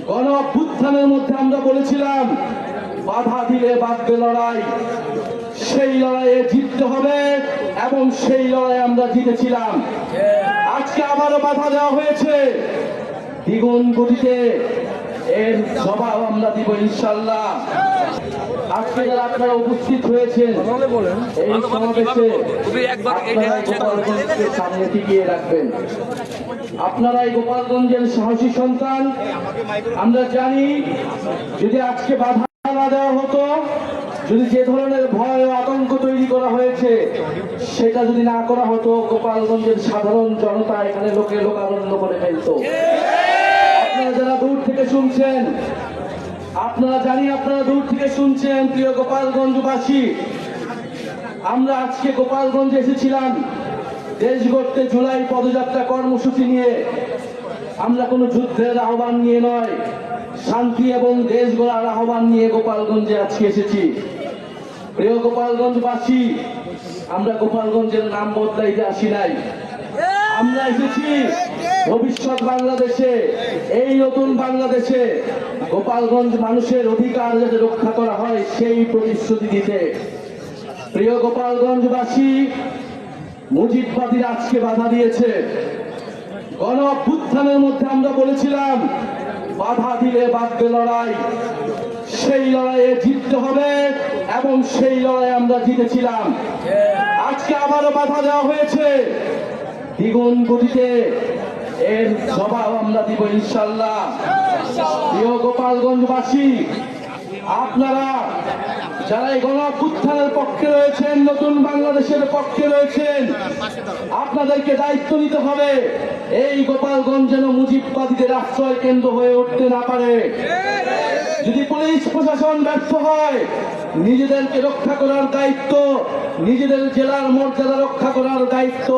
গণ অভ্যুত্থানের মধ্যে আমরা বলেছিলাম বাধা দিলে বাঁধবে লড়াই, সেই লড়াইয়ে জিততে হবে এবং সেই লড়াই আমরা জিতেছিলাম। আজকে আবারও বাধা দেওয়া হয়েছে দ্বিগুণ গতিতে, এর জবাব আমরা দিব ইনশাল্লাহ। আজকে যারা আপনারা উপস্থিত হয়েছেন এই সমাবেশে গোপালগঞ্জকে সামনে টিকিয়ে রাখবেন। আপনারা এই গোপালগঞ্জের সাহসী সন্তান। আমরা জানি যদি আজকে বাধা না দেওয়া হতো, যদি যে ধরনের ভয় ও আতঙ্ক তৈরি করা হয়েছে সেটা যদি না করা হতো, গোপালগঞ্জের সাধারণ জনতা এখানে লোকারণ্য করে ফেলত। আপনারা যারা দূর থেকে শুনছেন, আপনারা দূর থেকে শুনছেন, প্রিয় গোপালগঞ্জবাসী, আমরা আজকে গোপালগঞ্জে এসেছিলাম দেশ গড়তে জুলাই পদযাত্রা কর্মসূচি নিয়ে। আমরা কোনো যুদ্ধের আহ্বান নিয়ে নয়, শান্তি এবং দেশ গড়ার আহ্বান নিয়ে গোপালগঞ্জে আজকে এসেছি। প্রিয় গোপালগঞ্জবাসী, আমরা গোপালগঞ্জের নাম বদলাইতে আসি নাই। আমরা এসেছি ভবিষ্যৎ বাংলাদেশে, এই নতুন বাংলাদেশে গোপালগঞ্জ মানুষের অধিকার যাতে রক্ষা করা হয় সেই প্রতিশ্রুতি দিতে। প্রিয় গোপালগঞ্জবাসী, মুজিববাদীরা আজকে বাধা দিয়েছে। গণ অভ্যুত্থানের মধ্যে আমরা বলেছিলাম বাধা দিলে বাঁধবে লড়াই, সেই লড়াইয়ে জিততে হবে এবং সেই লড়াই আমরা জিতেছিলাম। আজকে আবারও বাধা দেওয়া হয়েছে দ্বিগুণ গতিতে, এর জবাব আমরা দিব ইনশাল্লাহ। প্রিয় গোপালগঞ্জবাসী, আপনারা যারা এই গণ অভ্যুত্থানের পক্ষে রয়েছেন, নতুন বাংলাদেশের পক্ষে রয়েছেন, আপনাদেরকে দায়িত্ব নিতে হবে এই গোপালগঞ্জ যেন মুজিববাদীদের আশ্রয় কেন্দ্র হয়ে উঠতে না পারে। যদি পুলিশ প্রশাসন ব্যর্থ হয়, নিজেদেরকে রক্ষা করার দায়িত্ব, নিজেদের জেলার মর্যাদা রক্ষা করার দায়িত্ব,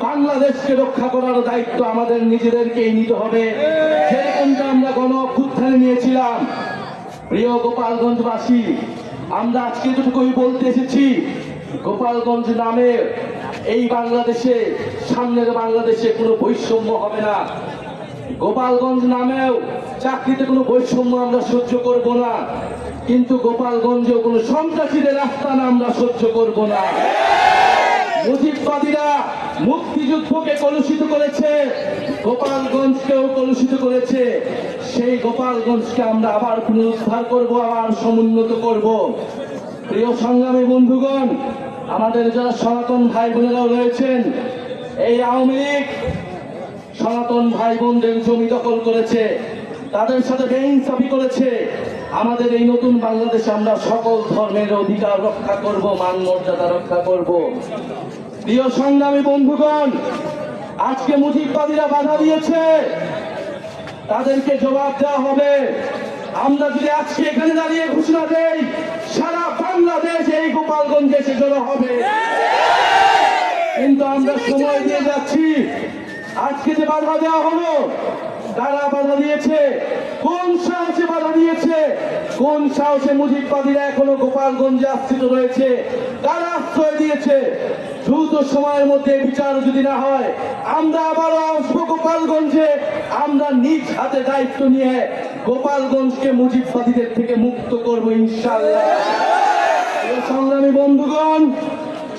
বাংলাদেশকে রক্ষা করার দায়িত্ব আমাদের নিজেদেরকেই নিতে হবে, যেরকমটা আমরা গণ অভ্যুত্থানে নিয়েছিলাম। প্রিয় গোপালগঞ্জবাসী, আমরা আজকে যেটুকুই বলতে এসেছি, গোপালগঞ্জ নামে এই বাংলাদেশে, সামনের বাংলাদেশে কোনো বৈষম্য হবে না। গোপালগঞ্জ নামেও চাকরিতে কোনো বৈষম্য আমরা সহ্য করব না, কিন্তু গোপালগঞ্জেও কোনো সন্ত্রাসীদের আস্তানা আমরা সহ্য করব না। মুজিববাদীরা মুক্তিযুদ্ধকে কলুষিত করেছে, গোপালগঞ্জকেও কলুষিত করেছে। সেই গোপালগঞ্জকে আমরা আবার পুনরুদ্ধার করব, আবার সমুন্নত করব। প্রিয় সংগ্রামী বন্ধুগণ, আমাদের যারা সনাতন ভাই বোনেরাও রয়েছেন, এই আওয়ামী লীগ সনাতন ভাই বোনদের জমি দখল করেছে, তাদের সাথে বেইনসাফি করেছে। আমাদের এই নতুন বাংলাদেশে আমরা সকল ধর্মের অধিকার রক্ষা করব, মান মর্যাদা রক্ষা করব। প্রিয় সংগ্রামী বন্ধুগণ, আজকে মুজিববাদীরা বাধা দিয়েছে, তাদেরকে জবাব দেওয়া হবে। আমরা যদি আজকে এখানে দাঁড়িয়ে ঘোষণা দেই, সারা বাংলাদেশ এই গোপালগঞ্জে এসে জড়ো হবে, কিন্তু আমরা সময় দিয়ে যাচ্ছি। আজকে যে বাধা দেওয়া হলো, কারা বাধা দিয়েছে, কোন সাহসে বাধা দিয়েছে, কোন সাহসে মুজিববাদীরা এখনো গোপালগঞ্জে আশ্রিত রয়েছে, কারা আশ্রয় দিয়েছে? দ্রুত সময়ের মধ্যে বিচার যদি না হয়, আমরা আবারও আসবো গোপালগঞ্জে। আমরা নিজ হাতে দায়িত্ব নিয়ে গোপালগঞ্জকে মুজিববাদীদের থেকে মুক্ত করবো ইনশাআল্লাহ। সংগ্রামী বন্ধুগণ,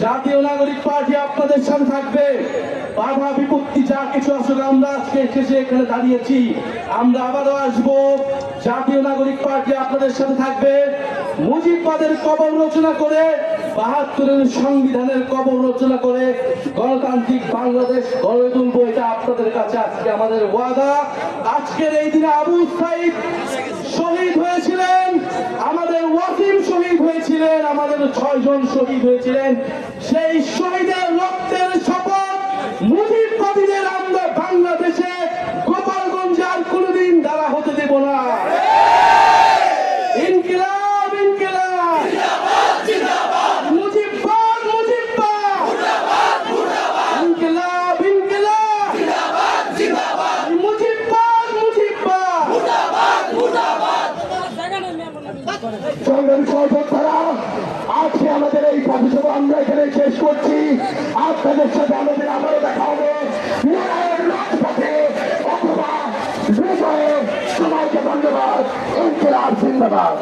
জাতীয় নাগরিক পার্টি আপনাদের সাথে থাকবে। বাধা বিপত্তি যা কিছু আসলে আমরা আজকে এসে এখানে দাঁড়িয়েছি, আমরা আবারও আসবো। জাতীয় নাগরিক পার্টি আপনাদের সাথে থাকবে। মুজিববাদের কবর রচনা করে, ৭২-এর সংবিধানের কবর রচনা করে গণতান্ত্রিক বাংলাদেশ গড়ে তুলবো, এটা আপনাদের কাছে আজকে আমাদের ওয়াদা। আজকের এই দিনে আবু সাইদ শহীদ হয়েছিলেন, আমাদের ওয়াসিম শহীদ হয়েছিলেন, আমাদের ৬ জন শহীদ হয়েছিলেন। সেই শহীদের রক্তের শপথ মুজিববাদীদের আমরা বাংলাদেশে গোপালগঞ্জে আর কোনোদিন দাঁড়া হতে দেব না। ইনকিলাব, ইনকিলাব, মুজিববাদ, মুজিববাদ, ইনকিলাব, ইনকিলাব, মুজিববাদ, মুজিববাদ। সংগ্রামী সহযোদ্ধারা, আজকে আমাদের এই পথসভা আমরা এখানে শেষ করছি। আপনাদের সাথে আমাদের আবারও দেখা হবে রাজপথে অথবা হৃদয়ে। সবাইকে জিন্দাবাদ, ইনকিলাব জিন্দাবাদ।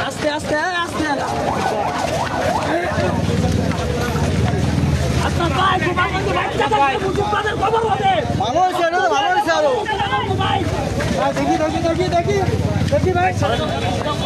আস্তে আস্তে আস্তে আপনার ভাই খবর হবে ভালো হয়েছে আরো দেখি ভাই